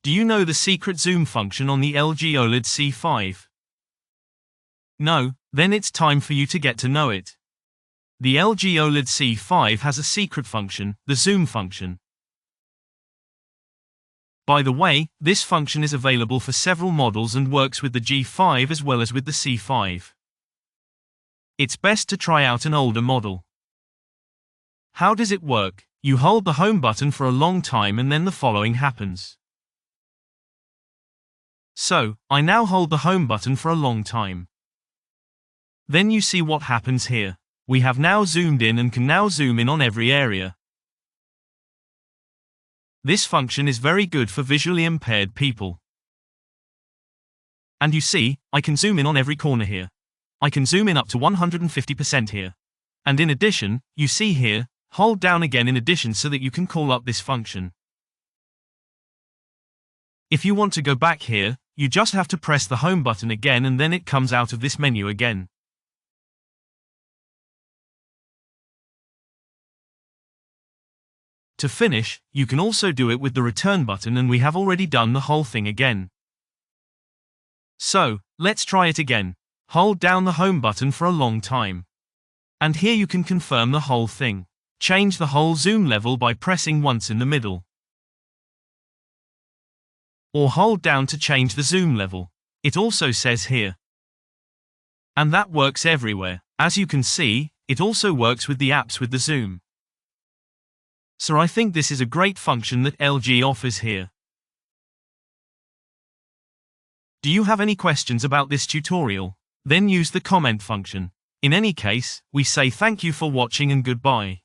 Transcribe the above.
Do you know the secret zoom function on the LG OLED C5? No? Then it's time for you to get to know it. The LG OLED C5 has a secret function, the zoom function. By the way, this function is available for several models and works with the G5 as well as with the C5. It's best to try out an older model. How does it work? You hold the home button for a long time and then the following happens. So, I now hold the home button for a long time. Then you see what happens here. We have now zoomed in and can now zoom in on every area. This function is very good for visually impaired people. And you see, I can zoom in on every corner here. I can zoom in up to 150% here. And in addition, you see here, hold down again in addition so that you can call up this function. If you want to go back here, you just have to press the home button again and then it comes out of this menu again. To finish, you can also do it with the return button and we have already done the whole thing again. So, let's try it again. Hold down the home button for a long time. And here you can confirm the whole thing. Change the whole zoom level by pressing once in the middle. Or hold down to change the zoom level. It also says here. And that works everywhere. As you can see, it also works with the apps with the zoom. So I think this is a great function that LG offers here. Do you have any questions about this tutorial? Then use the comment function. In any case, we say thank you for watching and goodbye.